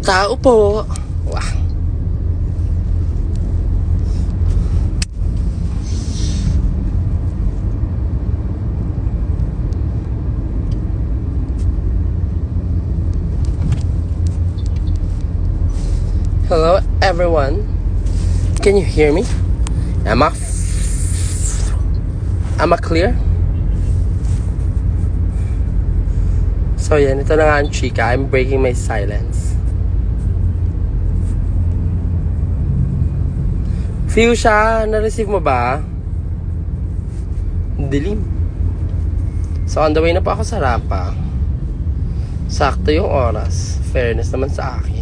Tao po. Wow. Hello everyone. Can you hear me? Am I clear? So yan, ito na nga ang chika. I'm breaking my silence. Fuchsia, na-receive mo ba? Dilim. So on the way na po ako sa Rapa. Sakto yung oras. Fairness naman sa akin.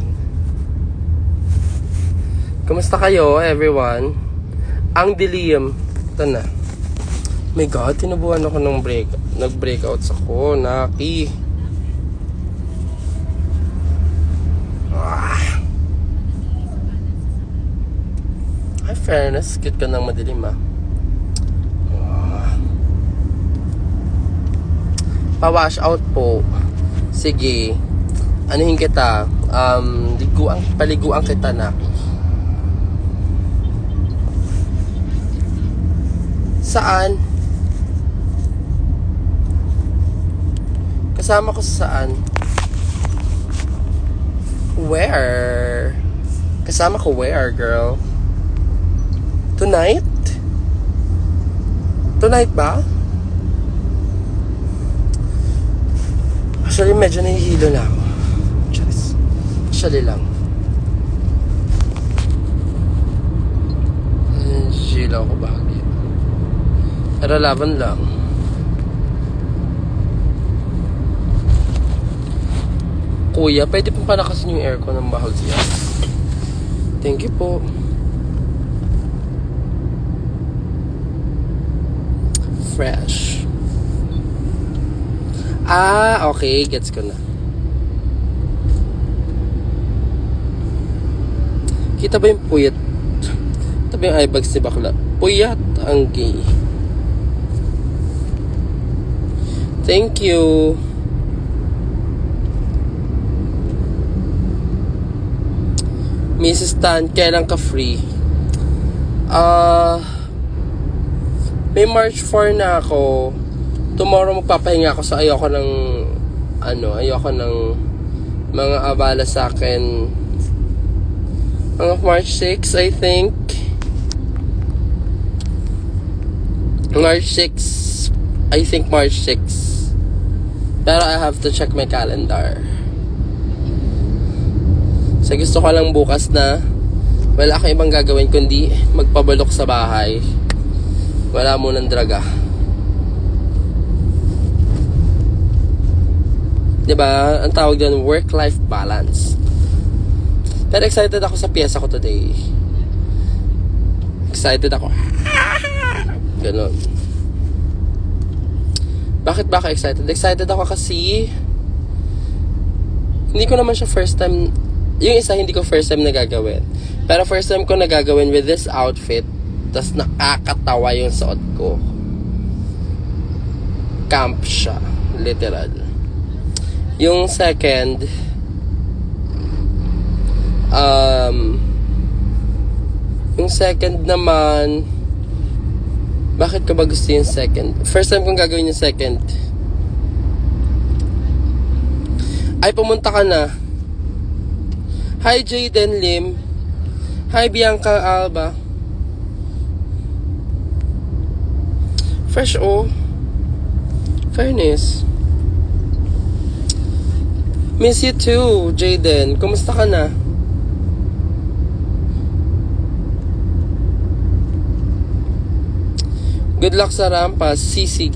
Kumusta kayo, everyone? Ang dilim. Ito na. My God, tinubuhan ako ng nag-breakouts ako. Naki. Ay, fairness. Cute ka ng madilim, ah. Pa-wash out po. Sige. Anuhin kita. Paliguan kita, Naki. Saan? Kasama ko saan? Where? Kasama ko where, girl? Tonight? Tonight ba? Actually, medyo nahihilo na ako. Actually lang. Hilo ako bahagi. Pero laban lang. Kuya, pwede pong palakasin yung aircon ng bahagya. Thank you po. Fresh. Okay. Gets ko na. Kita ba yung puyat? Ito ba yung eyebags ni bakla? Puyat ang gay. Thank you. Mrs. Tan, kailan ka free? May March 4 na ako. Tomorrow magpapahinga ako, so ayoko ng mga abala sa akin. Mga March 6, I think. March 6. I think March 6. Pero I have to check my calendar. So gusto ko lang bukas na wala akong ibang gagawin kundi magpabalok sa bahay. Wala munang draga. Diba? Ang tawag doon, work-life balance. Pero excited ako sa piyesa ko today. Excited ako. Ganon. Bakit ba ako excited? Excited ako kasi hindi ko naman siya first time. Yung isa hindi ko first time nagagawin. Pero first time ko nagagawin with this outfit. Tas nakakatawa yung suot ko. Camp siya. Literal. Yung second naman, bakit ko ba gusto yung second? First time kong gagawin yung second. Ay, pumunta ka na. Hi, Jayden Lim. Hi, Bianca Alba. Fresh, oh. Fairness. Miss you too, Jayden. Kumusta ka na? Good luck sa Rampa, sisig.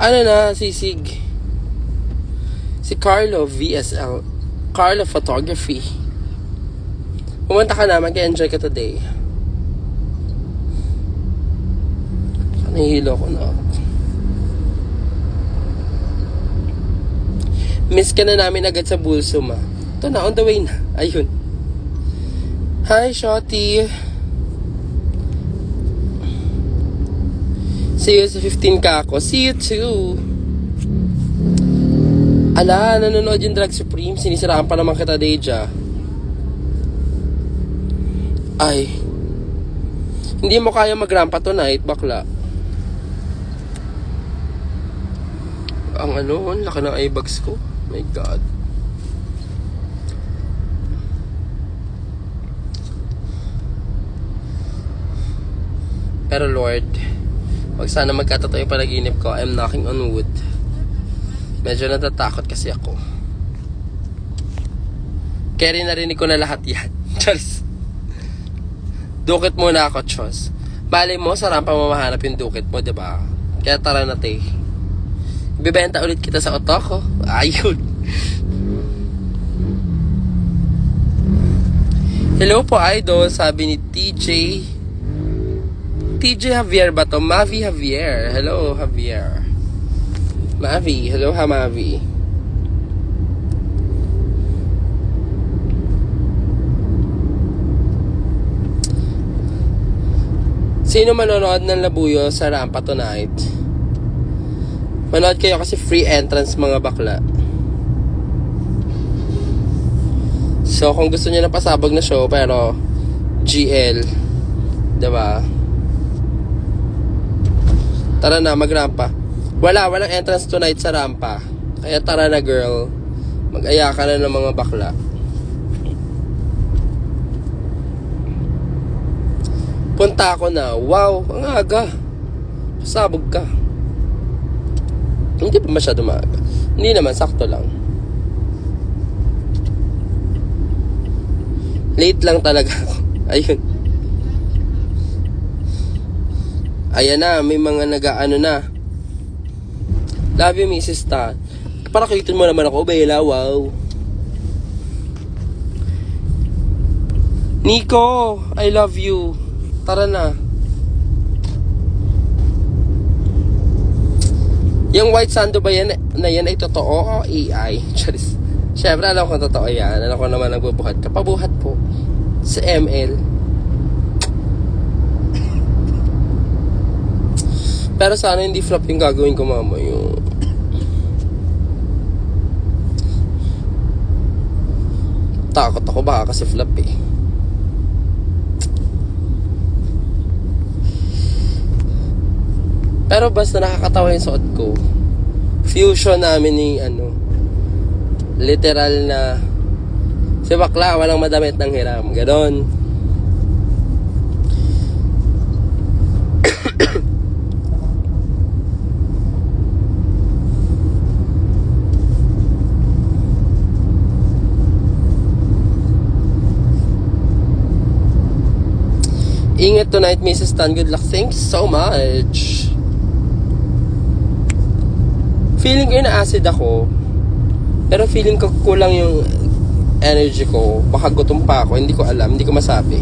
Ano na, sisig? Si Carlo VSL. Carlo Photography. Pumunta ka na, mag-enjoy ka today. Nahihilo ko na. Miss ka na namin agad sa bulso, ma. Ito na, on the way na. Ayun. Hi, Shotty. See you sa 15 ka ako. See you too. Ala, nanonood yung Drag Supreme. Sinisiraan pa naman kita, Deja. Ay. Hindi mo kaya magrampa tonight, bakla. Ang laki ng eye bags ko. My God. Pero Lord, wag sana magkatotoo yung panaginip ko. I'm knocking on wood. Medyo natatakot kasi ako. Kaya rin narinig ko na lahat yan. Charles. Dukit muna ako, Chos. Malay mo, sa rampa mo mahanap yung dukit mo, diba? Kaya tara na, te. Ibibenta ulit kita sa Otoko. Ayun. Hello po, idol. Sabi ni TJ. TJ Javier ba to? Mavi Javier. Hello, Javier. Mavi. Hello, ha, Mavi. Sino manonood ng Labuyo sa rampa tonight? Manood kayo kasi free entrance, mga bakla. So, kung gusto niyo na pasabog na show, pero GL, diba? Tara na, magrampa. Walang entrance tonight sa rampa. Kaya tara na, girl. Mag-aya ka na ng mga bakla. Punta ako na. Wow, ang aga. Pasabog ka. Hindi pa masyado maaga. Hindi naman, sakto lang. Late lang talaga ako. Ayun. Ayan na, may mga nag-ano na. Love you, Mrs. Tan. Para kayitin mo naman ako, Bella, wow. Nico, I love you. Tara na. Yung white sando ba yan, na yan ay totoo o AI? Charis. Siyempre, alam ko totoo yan. Alam ko naman nagbubuhat ka. Pabuhat po. Sa ML. Pero sana hindi flop yung gagawin ko, mama. Yung takot ako baka kasi flop eh. Pero basta nakakatawa yung suot ko. Fusion namin ni literal na si bakla, walang madamit ng hiram. Ganon. Ingat tonight, Mrs. Tan. Good luck. Thanks so much. Feeling ko na-acid ako. Pero feeling ko kulang yung energy ko. Baka gutom pa ako. Hindi ko alam. Hindi ko masabi.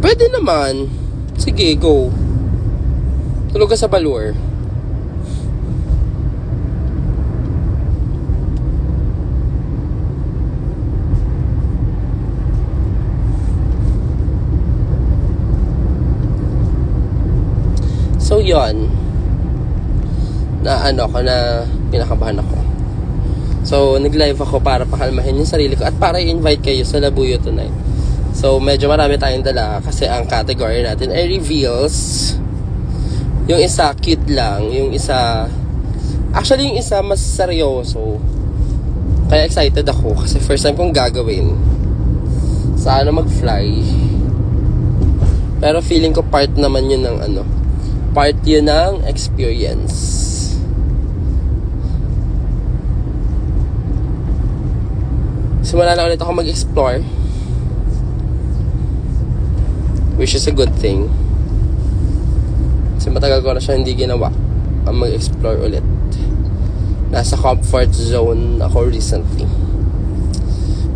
Pwede naman. Sige, go. Tulog ka sa balur. So, yon na pinakabahan ako. So, nag-live ako para pakalmahin yung sarili ko at para i-invite kayo sa Labuyo tonight. So, medyo marami tayong dala kasi ang category natin ay reveals. Yung isa, cute lang. Yung isa, actually yung isa mas seryoso. Kaya excited ako kasi first time kong gagawin. Sana mag-fly. Pero feeling ko part naman yun ng part yun ng experience. Simula na ulit ako mag-explore, which is a good thing. Kasi matagal ko na siya hindi ginawa ang mag-explore ulit. Nasa comfort zone ako recently.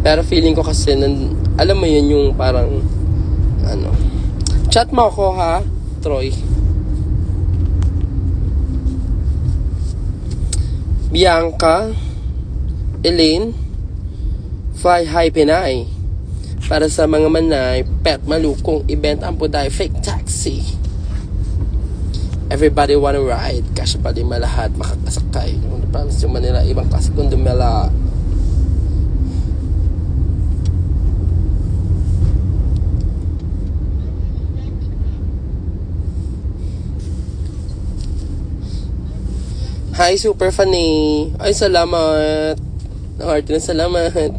Pero feeling ko kasi alam mo yun yung parang chat mo ako ha, Troy. Bianca, Elaine, Fly High Pinay. Para sa mga manay, pet malukong event ang puday fake taxi. Everybody wanna ride. Kasya pa din malahat makakasakay. Promise yung Manila, ibang klase kung dumela. Hi, super funny. Ay, salamat. Heart na salamat.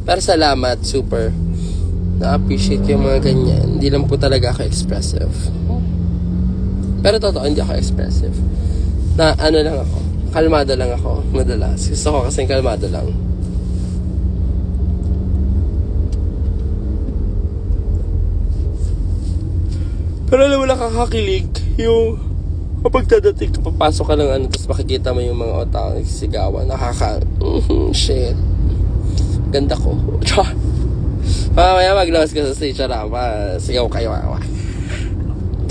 Pero salamat, super. Na-appreciate yung mga ganyan. Hindi lang po talaga ako expressive. Pero totoo, hindi ako expressive. Na ano lang ako. Kalmado lang ako. Madalas. Gusto ko kasing kalmado lang. Pero alam mo, nakakakilig yung kapag dadating ka, papasok ka ng ano, tapos makikita mo yung mga otao nagsisigawan. Shit. Ganda ko. Mamaya maglawas ka sa stage na, sigaw kayo.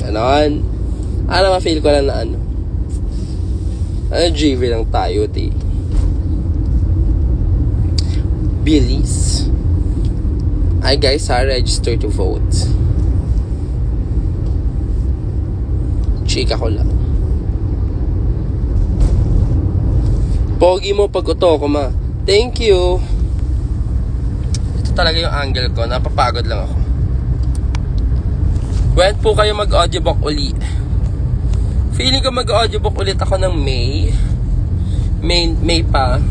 Ganon. Ma-feel ko lang na GV lang tayo, Billies. Hi guys, register to vote. Chika ko lang. Pogi mo pag uto ko, ma. Thank you. Ito talaga yung angle ko. Napapagod lang ako. When po kayo mag-audiobook uli? Feeling ko mag-audiobook ulit ako ng May pa.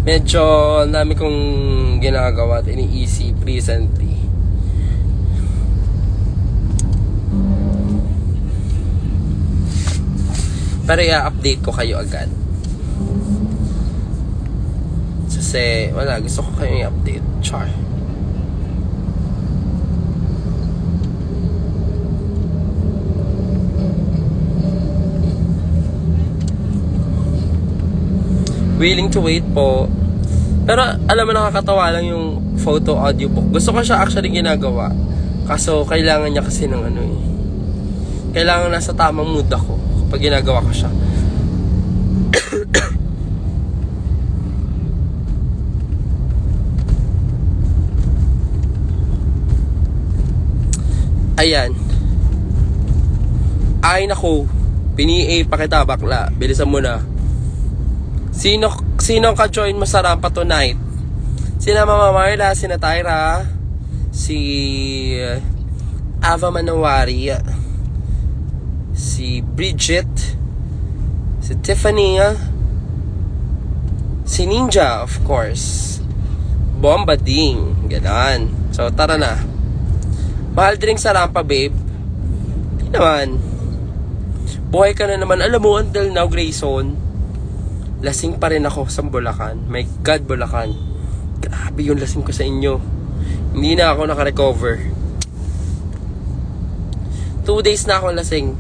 Medyo dami kong ginagawa at iniisip recently. Pero i-update ko kayo agad. Kasi wala, gusto ko kayo i-update. Char. Willing to wait po. Pero alam mo, nakakatawa lang yung photo audiobook. Gusto ko siya actually ginagawa. Kaso kailangan niya kasi ng kailangan nasa tamang mood ako kapag ginagawa ko siya. Ayan. Ay nako. Pini-A pa kita, bakla. Bilisan mo na. Sino ka-join mo sa rampa tonight? Sina Mama Marla, sina Tyra, si Ava Manawari, si Bridget, si Tiffany, si Ninja, of course, Bomba Ding, ganon. So tara na. Mahal drink sa rampa, babe. Di naman. Buhay ka na naman. Alam mo, until now, Grayson, lasing pa rin ako sa Bulacan. My God, Bulacan. Grabe yung lasing ko sa inyo. Hindi na ako naka-recover. 2 days na ako lasing.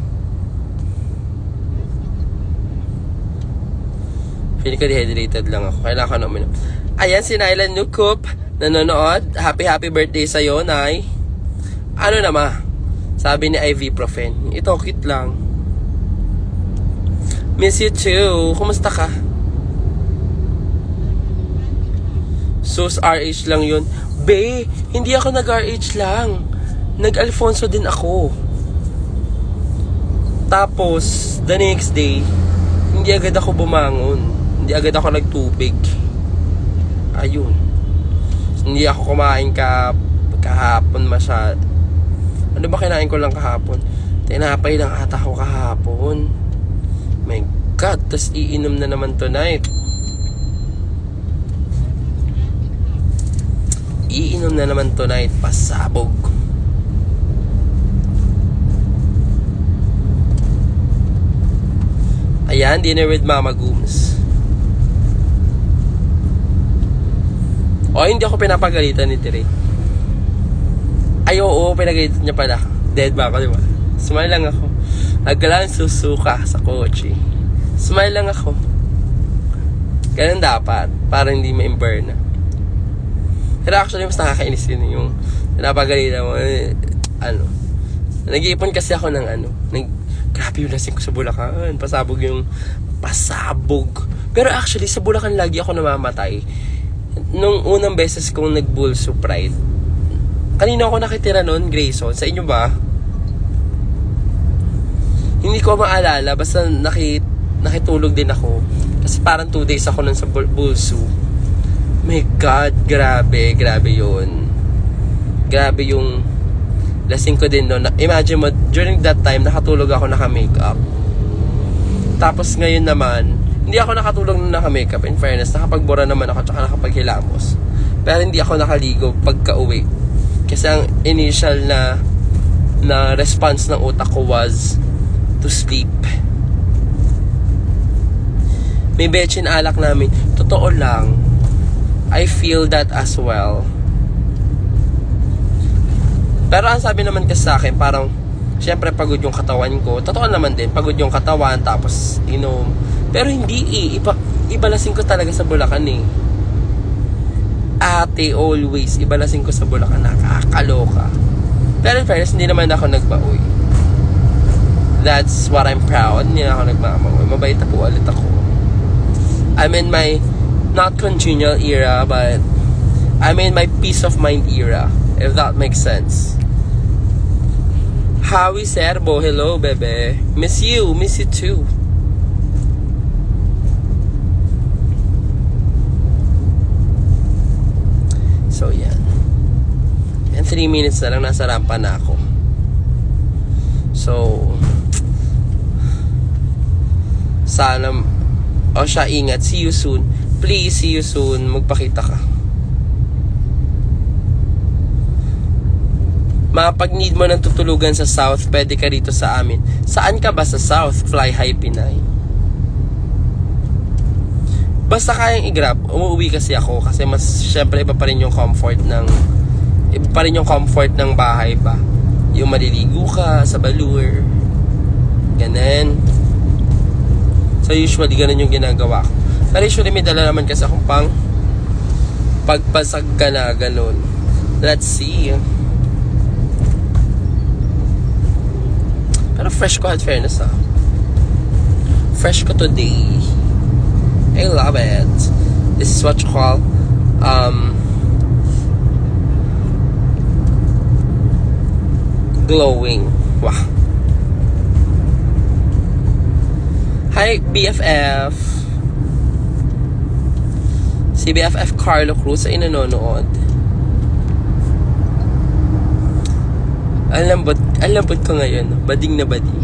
Feeling ko dehydrated lang ako. Kailangan ko na uminom. Ayan, si Nyla Nukup. Nanonood. Happy birthday sa'yo, Nay. Ano naman? Sabi ni Ibuprofen. Ito, cute lang. Miss you too. Kumusta ka? Sus, RH lang yun. Be, hindi ako nag-RH lang. Nag-Alfonso din ako. Tapos, the next day, hindi agad ako bumangon. Hindi agad ako nagtubig. Ayun. Hindi ako kumain kahapon masyad. Ano ba kinain ko lang kahapon? Tinapay lang ata ako kahapon. My God, tas iinom na naman tonight. Iinom na naman tonight, pasabog. Ayan, dinner with Mama Gooms. O, hindi ako pinapagalitan ni Tere. Ay, oo, pinagalitan niya pala. Dead ba ako, di ba? Smile lang ako. Nagkalang susuka sa kotse. Smile lang ako. Ganun dapat, para hindi ma-burn na. Pero actually, mas nakakainis yun yung napagalitan mo. Nag-iipon kasi ako ng grabe yung lasing ko sa Bulacan. Pasabog. Pero actually, sa Bulacan lagi ako namamatay. Nung unang beses kong nag-Bulso Pride. Kanina ako nakitira nun, Grayson. Sa inyo ba? Hindi ko maalala, basta nakitulog din ako. Kasi parang 2 days ako nun sa Bulsu. My God, grabe yun. Grabe yung lasing ko din noon. Imagine mo, during that time, nakatulog ako naka-makeup. Tapos ngayon naman, hindi ako nakatulog na naka-makeup. In fairness, nakapagbura naman ako tsaka nakapaghilamos. Pero hindi ako nakaligo pagka-uwi. Kasi ang initial na response ng utak ko was to sleep. May betchin alak namin. Totoo lang, I feel that as well. Pero ang sabi naman kasi sa akin, parang syempre pagod yung katawan ko. Totoo naman din, pagod yung katawan, tapos inom. Pero hindi ibalasing ko talaga sa Bulacan eh. Ate, always, ibalasing ko sa Bulacan, nakakaloka. Pero in fairness, hindi naman ako nagbaoy. That's what I'm proud. Hindi na ako nagmamaoy. Mabait na po ulit ako. I'm in my, not congenial era, but I'm in my peace of mind era. If that makes sense. Howie Serbo, hello, bebe. Miss you too. So, yan. And 3 minutes na lang, nasa rampa na ako. So, sana, siya, ingat. See you soon. Please, see you soon. Magpakita ka. Pag need mo ng tutulugan sa South, pwede ka rito sa amin. Saan ka ba sa South? Fly High Pinay. Basta kayang i-grab, umuwi kasi ako. Kasi mas, syempre, iba pa rin yung comfort ng bahay ba. Yung maliligo ka sa balur. Ganun. So, usually, ganun yung ginagawa ko. Pero usually, may dala naman kasi akong pang pagpasag ka na, ganun. Let's see. Pero fresh ko, at fairness ha. Fresh ko today. I love it. This is what you call glowing. Wow. Hi BFF. Si BFF Carlo Cruz ay nanonood. Ang lambot ko ngayon. Bading na bading.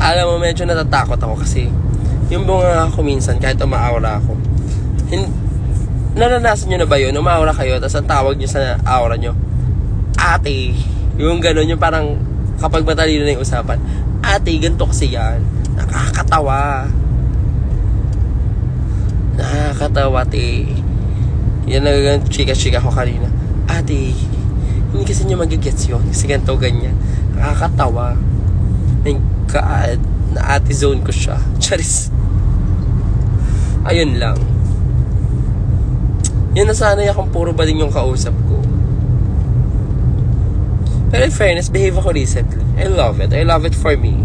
Alam mo, medyo natatakot ako kasi yung bunga ako minsan, kahit umaawra ako. Naranasan nyo na ba yun? Umaawra kayo, tapos ang tawag nyo sa aura nyo, ate. Yung gano'n, yung parang kapag matalino na yung usapan, ate, ganito kasi yan. Nakakatawa. Nakakatawa, te. Yan na chika-chika ko kanina. Ate, hindi kasi nyo magigets yun. Kasi ganito, ganyan. Nakakatawa. My God, na ate zone ko siya. Charis. Ayun lang. Yun, nasanay akong puro bading yung kausap ko. Pero in fairness, behave ako recently. I love it. I love it for me.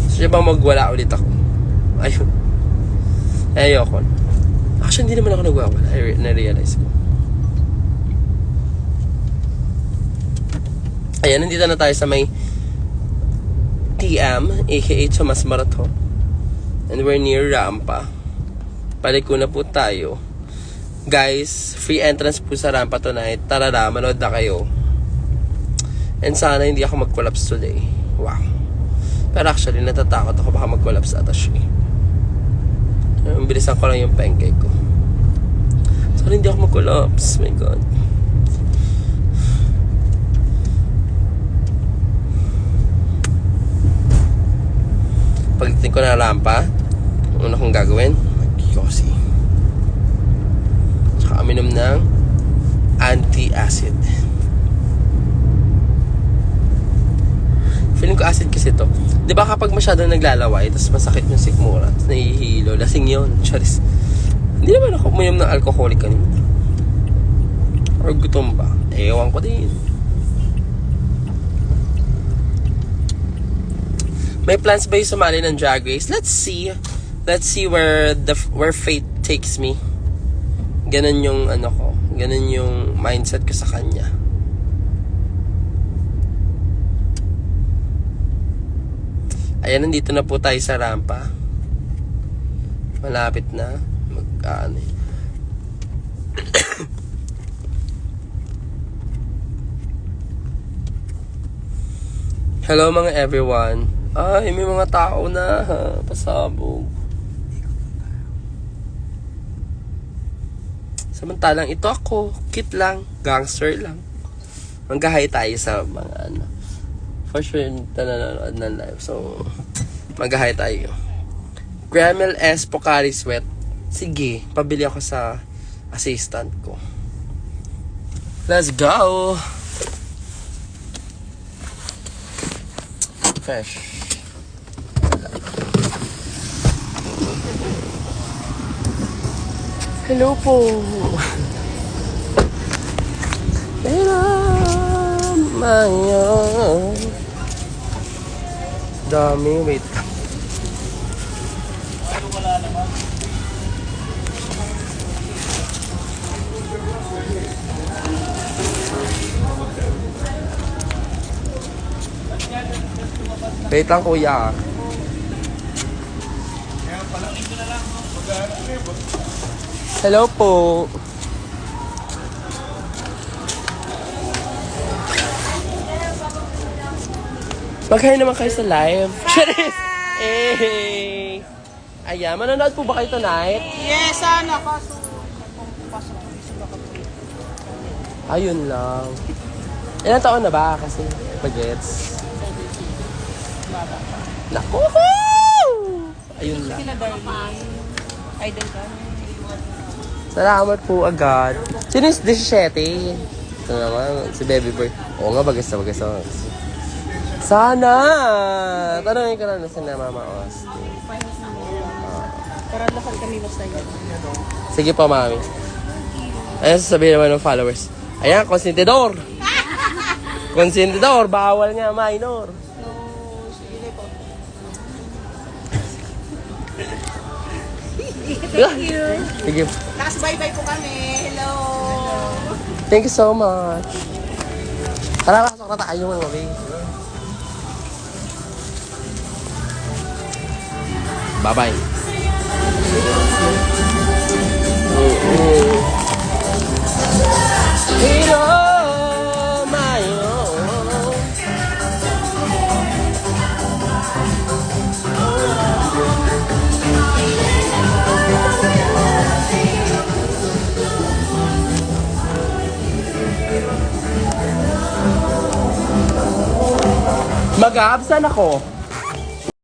So, siya bang magwala ulit ako? Ayun. Ayoko. Actually, hindi naman ako nagwawala. Na-realize ko. Ayan, nandito na tayo sa may TM, aka Tomas Marathon. And we're near Rampa. Paliko na po tayo. Guys, free entrance po sa Rampa tonight. Tara na, manood na kayo. And sana hindi ako mag-collapse today. Wow. Pero actually, natatakot ako baka mag-collapse ata siya. Bilisan ko lang yung pancake ko. Sana hindi ako mag-collapse. My God. Pagdating ko na Rampa, una kong gagawin, mag-yosi. Tsaka aminom ng anti-acid. Feeling ko acid kasi to. Di ba kapag masyadong naglalaway, tapos masakit yung sikmura, tapos nahihilo, lasing yun. Charis. Hindi naman ako uminom ng alcoholic kanina. Or gutom ba? Ewan ko din. May plans ba yung sumali ng Drag Race? Let's see. Let's see where fate takes me. Ganun yung ano ko. Ganun yung mindset ko sa kanya. Ayan, nandito na po tayo sa rampa. Malapit na. Mag-ano eh. Hello mga everyone. Ay, may mga tao na. Pasabog. Samantalang ito ako. Cute lang. Gangster lang. Manggahay tayo sa mga ano. For sure, nanonood ng live. So, manggahay tayo. Gramel S. Pocari Sweat. Sige, pabili ako sa assistant ko. Let's go! Fresh. Hello po. Pero mayo. Dami, wait. Wait lang kuya. Hello po. Mag-hi naman kayo sa live. Charis! Eh. Ayan, manonood po ba kayo tonight? Yes, sana. Kaso, pasok ko sila kapag. Ayun lang. Ilang taon na ba kasi? Bagets. Naku! Ayun lang. Sila darling. Idol ka. Salamat po agad. Sino yung 17? Ito naman, si Baby Boy. Oo nga, bagas na bagas. Sana! Tanongin ka na si Mama Austin. Para lakad kami basta yun. Sige pa, Mami. Ayan, sasabihin naman ng followers. Ayan, konsentidor! Konsentidor, bawal nga, minor. No, sige po. Thank you. Sige. Last bye-bye po kami. Hello. Thank you so much. Tara, pasok na tayo, Mami. Bye-bye. Pero mayo. Mag-aabsan ako.